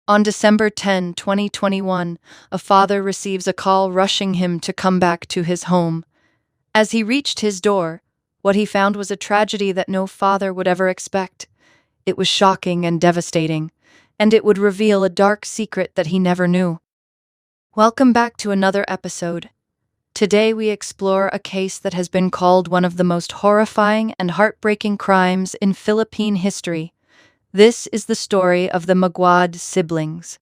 On December 10, 2021, a father receives a call rushing him to come back to his home. As he reached his door, what he found was a tragedy that no father would ever expect. It was shocking and devastating, and it would reveal a dark secret that he never knew. Welcome back to another episode. Today we explore a case that has been called one of the most horrifying and heartbreaking crimes in Philippine history. This is the story of the Maguad siblings.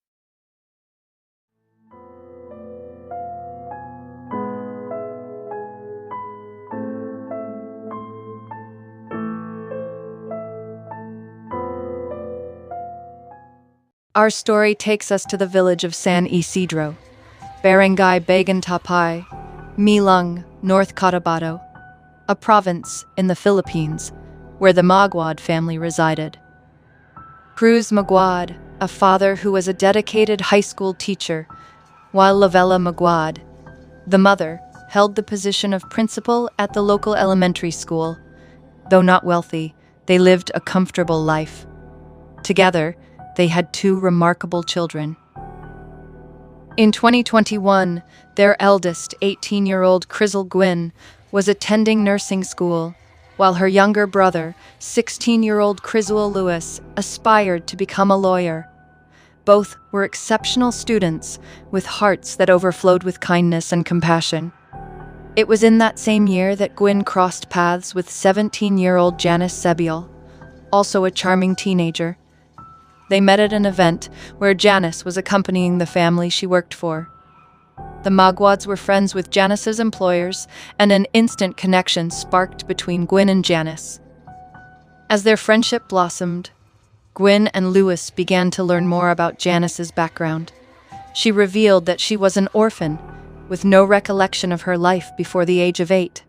Our story takes us to the village of San Isidro, Barangay Bagantapay, Milong, North Cotabato, a province in the Philippines where the Maguad family resided. Cruz Maguad, a father who was a dedicated high school teacher, while Lavella Maguad, the mother, held the position of principal at the local elementary school. Though not wealthy, they lived a comfortable life. Together, they had two remarkable children. In 2021, their eldest, 18-year-old Crizel Gwyn, was attending nursing school, while her younger brother, 16-year-old Crizel Lewis, aspired to become a lawyer. Both were exceptional students with hearts that overflowed with kindness and compassion. It was in that same year that Gwyn crossed paths with 17-year-old Janice Sebial, also a charming teenager. They met at an event where Janice was accompanying the family she worked for. The Maguads were friends with Janice's employers, and an instant connection sparked between Gwyn and Janice. As their friendship blossomed, Gwyn and Lewis began to learn more about Janice's background. She revealed that she was an orphan, with no recollection of her life before the age of 8.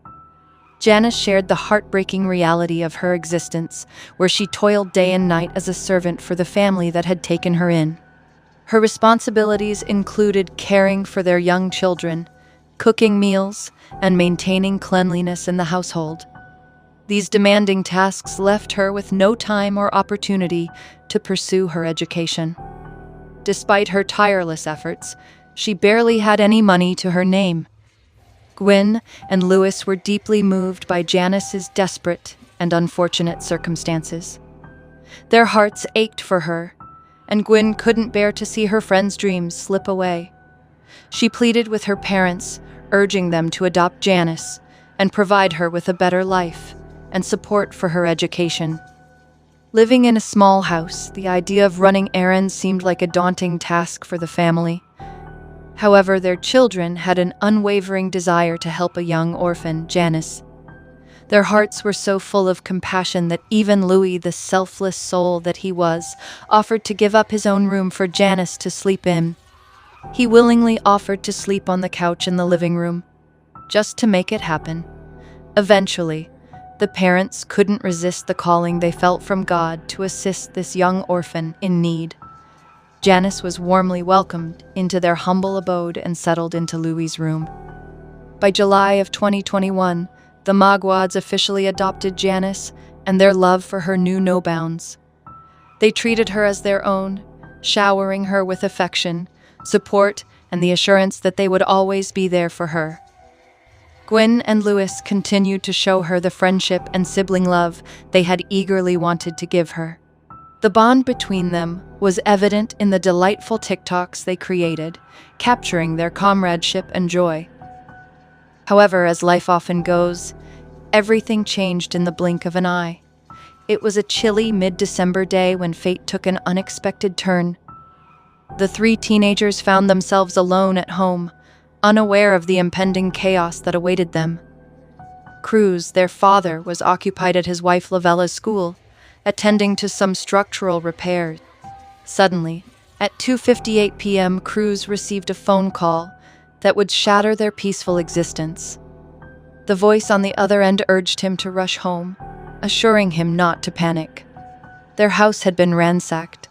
Janice shared the heartbreaking reality of her existence, where she toiled day and night as a servant for the family that had taken her in. Her responsibilities included caring for their young children, cooking meals, and maintaining cleanliness in the household. These demanding tasks left her with no time or opportunity to pursue her education. Despite her tireless efforts, she barely had any money to her name. Gwyn and Lewis were deeply moved by Janice's desperate and unfortunate circumstances. Their hearts ached for her, and Gwyn couldn't bear to see her friend's dreams slip away. She pleaded with her parents, urging them to adopt Janice and provide her with a better life and support for her education. Living in a small house, the idea of running errands seemed like a daunting task for the family. However, their children had an unwavering desire to help a young orphan, Janice. Their hearts were so full of compassion that even Louis, the selfless soul that he was, offered to give up his own room for Janice to sleep in. He willingly offered to sleep on the couch in the living room, just to make it happen. Eventually, the parents couldn't resist the calling they felt from God to assist this young orphan in need. Janice was warmly welcomed into their humble abode and settled into Louis's room. By July of 2021, the Maguads officially adopted Janice, and their love for her knew no bounds. They treated her as their own, showering her with affection, support, and the assurance that they would always be there for her. Gwyn and Lewis continued to show her the friendship and sibling love they had eagerly wanted to give her. The bond between them was evident in the delightful TikToks they created, capturing their comradeship and joy. However, as life often goes, everything changed in the blink of an eye. It was a chilly mid-December day when fate took an unexpected turn. The three teenagers found themselves alone at home, unaware of the impending chaos that awaited them. Cruz, their father, was occupied at his wife Lavella's school, attending to some structural repairs. Suddenly, at 2:58 p.m., Cruz received a phone call that would shatter their peaceful existence. The voice on the other end urged him to rush home, assuring him not to panic. Their house had been ransacked.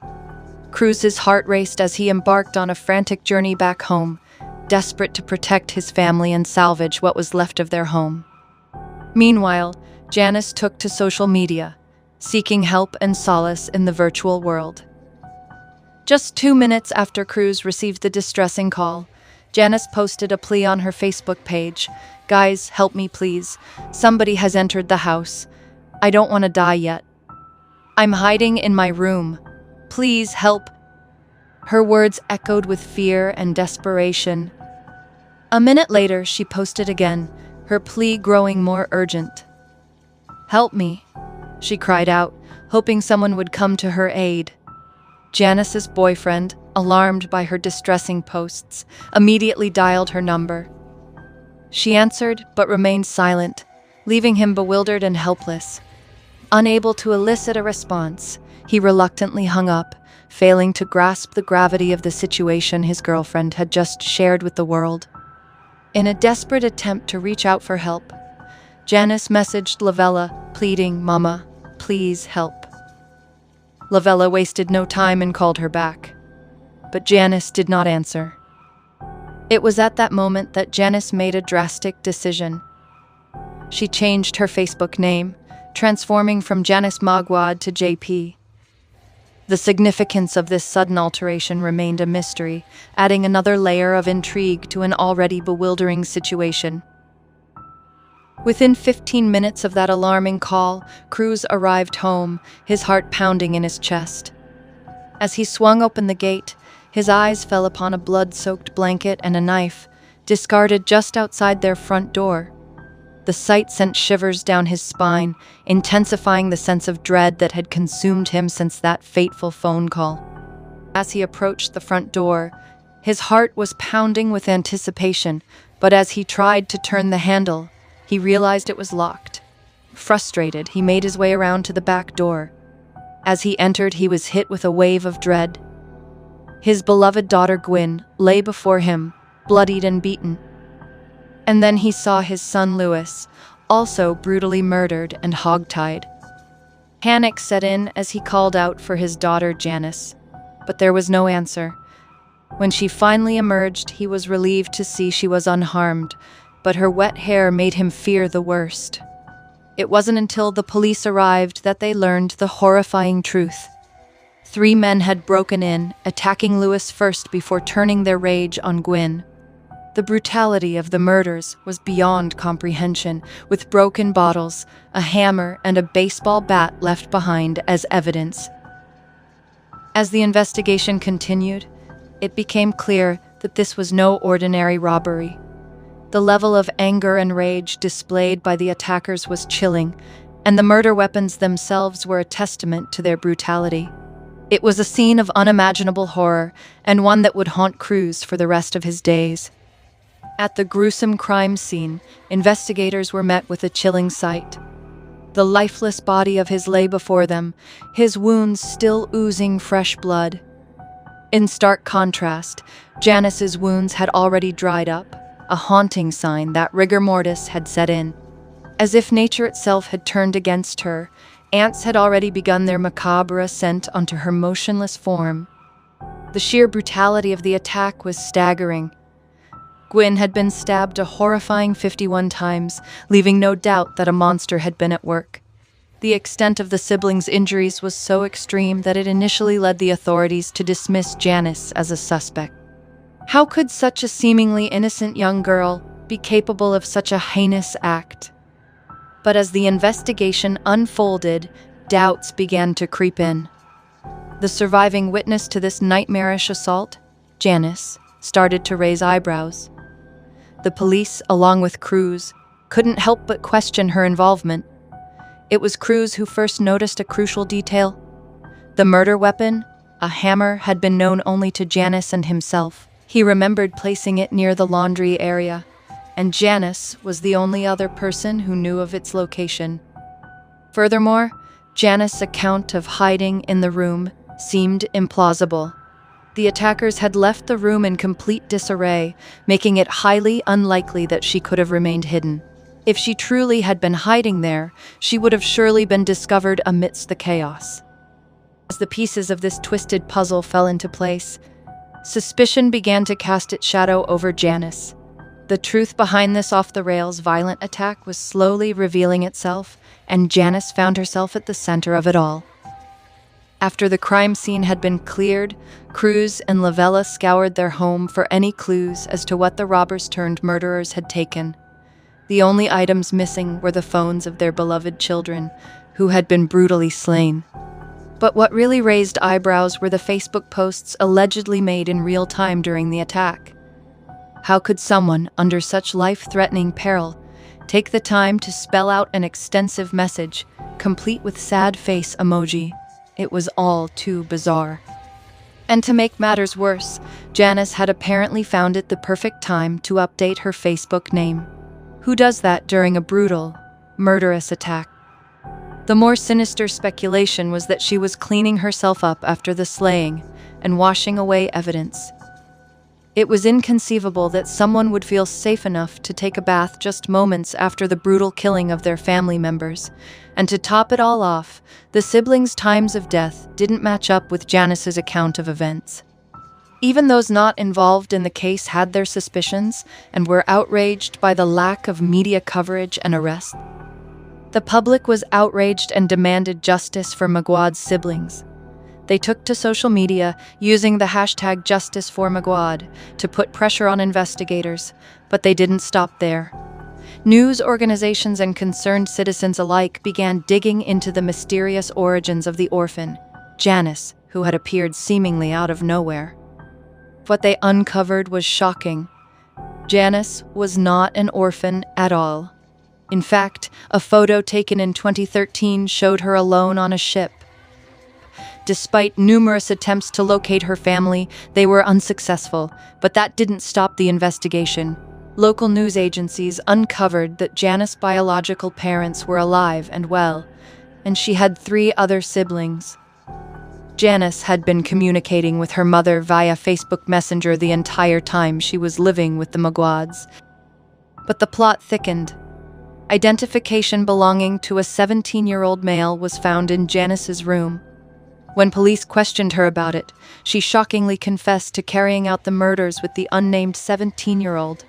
Cruz's heart raced as he embarked on a frantic journey back home, desperate to protect his family and salvage what was left of their home. Meanwhile, Janice took to social media, seeking help and solace in the virtual world. Just 2 minutes after Cruz received the distressing call, Janice posted a plea on her Facebook page. "Guys, help me please. Somebody has entered the house. I don't want to die yet. I'm hiding in my room. Please help." Her words echoed with fear and desperation. A minute later, she posted again, her plea growing more urgent. "Help me," she cried out, hoping someone would come to her aid. Janice's boyfriend, alarmed by her distressing posts, immediately dialed her number. She answered, but remained silent, leaving him bewildered and helpless. Unable to elicit a response, he reluctantly hung up, failing to grasp the gravity of the situation his girlfriend had just shared with the world. In a desperate attempt to reach out for help, Janice messaged Lavella, pleading, "Mama, please help." Lavella wasted no time and called her back, but Janice did not answer. It was at that moment that Janice made a drastic decision. She changed her Facebook name, transforming from Janice Maguad to JP. The significance of this sudden alteration remained a mystery, adding another layer of intrigue to an already bewildering situation. Within 15 minutes of that alarming call, Cruz arrived home, his heart pounding in his chest. As he swung open the gate, his eyes fell upon a blood-soaked blanket and a knife, discarded just outside their front door. The sight sent shivers down his spine, intensifying the sense of dread that had consumed him since that fateful phone call. As he approached the front door, his heart was pounding with anticipation, but as he tried to turn the handle, he realized it was locked. Frustrated, he made his way around to the back door. As he entered, he was hit with a wave of dread. His beloved daughter Gwyn lay before him, bloodied and beaten. And then he saw his son Louis, also brutally murdered and hogtied. Panic set in as he called out for his daughter Janice, but there was no answer. When she finally emerged, he was relieved to see she was unharmed, but her wet hair made him fear the worst. It wasn't until the police arrived that they learned the horrifying truth. 3 men had broken in, attacking Louis first before turning their rage on Gwyn. The brutality of the murders was beyond comprehension, with broken bottles, a hammer, and a baseball bat left behind as evidence. As the investigation continued, it became clear that this was no ordinary robbery. The level of anger and rage displayed by the attackers was chilling, and the murder weapons themselves were a testament to their brutality. It was a scene of unimaginable horror, and one that would haunt Cruz for the rest of his days. At the gruesome crime scene, investigators were met with a chilling sight. The lifeless body of his lay before them, his wounds still oozing fresh blood. In stark contrast, Janice's wounds had already dried up, a haunting sign that rigor mortis had set in. As if nature itself had turned against her, ants had already begun their macabre ascent onto her motionless form. The sheer brutality of the attack was staggering. Gwyn had been stabbed a horrifying 51 times, leaving no doubt that a monster had been at work. The extent of the siblings' injuries was so extreme that it initially led the authorities to dismiss Janice as a suspect. How could such a seemingly innocent young girl be capable of such a heinous act? But as the investigation unfolded, doubts began to creep in. The surviving witness to this nightmarish assault, Janice, started to raise eyebrows. The police, along with Cruz, couldn't help but question her involvement. It was Cruz who first noticed a crucial detail. The murder weapon, a hammer, had been known only to Janice and himself. He remembered placing it near the laundry area, and Janice was the only other person who knew of its location. Furthermore, Janice's account of hiding in the room seemed implausible. The attackers had left the room in complete disarray, making it highly unlikely that she could have remained hidden. If she truly had been hiding there, she would have surely been discovered amidst the chaos. As the pieces of this twisted puzzle fell into place, suspicion began to cast its shadow over Janice. The truth behind this off-the-rails violent attack was slowly revealing itself, and Janice found herself at the center of it all. After the crime scene had been cleared, Cruz and Lavella scoured their home for any clues as to what the robbers-turned-murderers had taken. The only items missing were the phones of their beloved children, who had been brutally slain. But what really raised eyebrows were the Facebook posts allegedly made in real time during the attack. How could someone, under such life-threatening peril, take the time to spell out an extensive message, complete with sad face emoji? It was all too bizarre. And to make matters worse, Janice had apparently found it the perfect time to update her Facebook name. Who does that during a brutal, murderous attack? The more sinister speculation was that she was cleaning herself up after the slaying and washing away evidence. It was inconceivable that someone would feel safe enough to take a bath just moments after the brutal killing of their family members. And to top it all off, the siblings' times of death didn't match up with Janice's account of events. Even those not involved in the case had their suspicions and were outraged by the lack of media coverage and arrest. The public was outraged and demanded justice for Maguad's siblings. They took to social media, using the hashtag #JusticeForMaguad to put pressure on investigators, but they didn't stop there. News organizations and concerned citizens alike began digging into the mysterious origins of the orphan, Janice, who had appeared seemingly out of nowhere. What they uncovered was shocking. Janice was not an orphan at all. In fact, a photo taken in 2013 showed her alone on a ship. Despite numerous attempts to locate her family, they were unsuccessful, but that didn't stop the investigation. Local news agencies uncovered that Janice's biological parents were alive and well, and she had 3 other siblings. Janice had been communicating with her mother via Facebook Messenger the entire time she was living with the Maguads. But the plot thickened. Identification belonging to a 17-year-old male was found in Janice's room. When police questioned her about it, she shockingly confessed to carrying out the murders with the unnamed 17-year-old.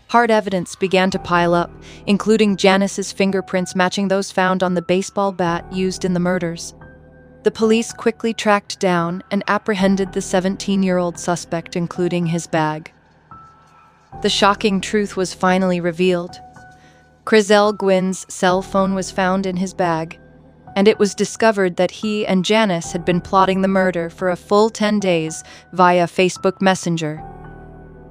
Hard evidence began to pile up, including Janice's fingerprints matching those found on the baseball bat used in the murders. The police quickly tracked down and apprehended the 17-year-old suspect, including his bag. The shocking truth was finally revealed. Crizel Gwyn's cell phone was found in his bag, and it was discovered that he and Janice had been plotting the murder for a full 10 days via Facebook Messenger.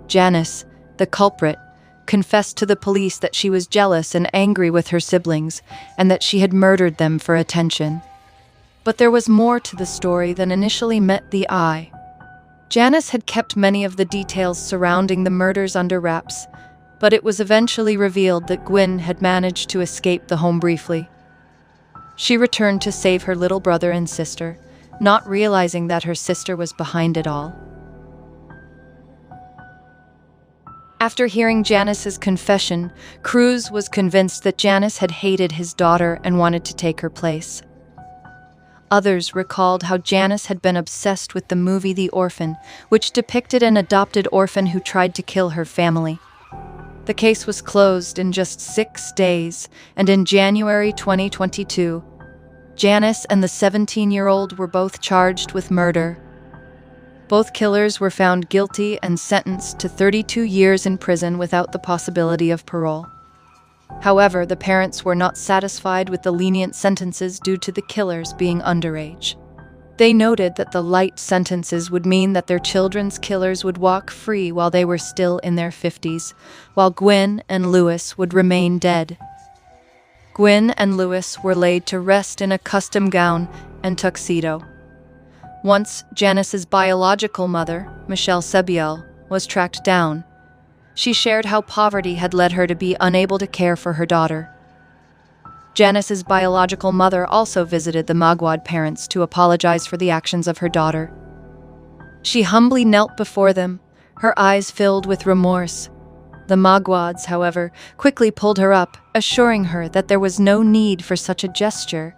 Janice, the culprit, confessed to the police that she was jealous and angry with her siblings, and that she had murdered them for attention. But there was more to the story than initially met the eye. Janice had kept many of the details surrounding the murders under wraps, but it was eventually revealed that Gwyn had managed to escape the home briefly. She returned to save her little brother and sister, not realizing that her sister was behind it all. After hearing Janice's confession, Cruz was convinced that Janice had hated his daughter and wanted to take her place. Others recalled how Janice had been obsessed with the movie The Orphan, which depicted an adopted orphan who tried to kill her family. The case was closed in just 6 days, and in January 2022, Janice and the 17-year-old were both charged with murder. Both killers were found guilty and sentenced to 32 years in prison without the possibility of parole. However, the parents were not satisfied with the lenient sentences due to the killers being underage. They noted that the light sentences would mean that their children's killers would walk free while they were still in their 50s, while Gwyn and Lewis would remain dead. Gwyn and Lewis were laid to rest in a custom gown and tuxedo. Once Janice's biological mother, Michelle Sebial, was tracked down. She shared how poverty had led her to be unable to care for her daughter. Janice's biological mother also visited the Maguad parents to apologize for the actions of her daughter. She humbly knelt before them, her eyes filled with remorse. The Maguads, however, quickly pulled her up, assuring her that there was no need for such a gesture.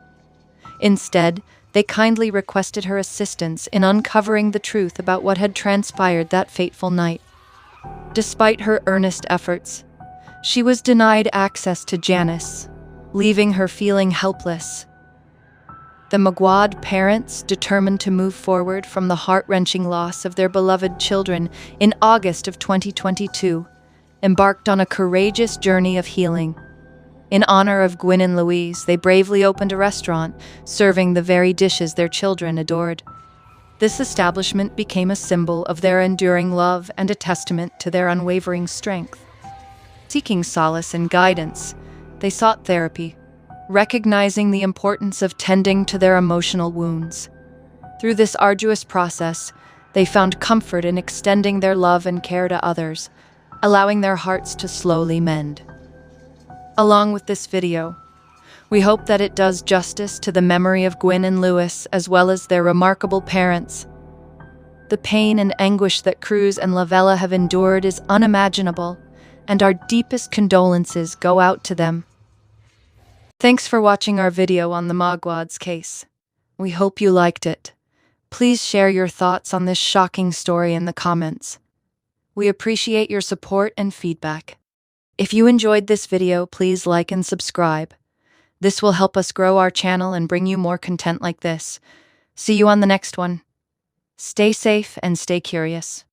Instead, they kindly requested her assistance in uncovering the truth about what had transpired that fateful night. Despite her earnest efforts, she was denied access to Janice, leaving her feeling helpless. The Maguad parents, determined to move forward from the heart-wrenching loss of their beloved children in August of 2022, embarked on a courageous journey of healing. In honor of Gwyn and Louise, they bravely opened a restaurant, serving the very dishes their children adored. This establishment became a symbol of their enduring love and a testament to their unwavering strength. Seeking solace and guidance, they sought therapy, recognizing the importance of tending to their emotional wounds. Through this arduous process, they found comfort in extending their love and care to others, allowing their hearts to slowly mend. Along with this video, we hope that it does justice to the memory of Gwyn and Lewis, as well as their remarkable parents. The pain and anguish that Cruz and Lavella have endured is unimaginable, and our deepest condolences go out to them. Thanks for watching our video on the Maguad's case. We hope you liked it. Please share your thoughts on this shocking story in the comments. We appreciate your support and feedback. If you enjoyed this video, please like and subscribe. This will help us grow our channel and bring you more content like this. See you on the next one. Stay safe and stay curious.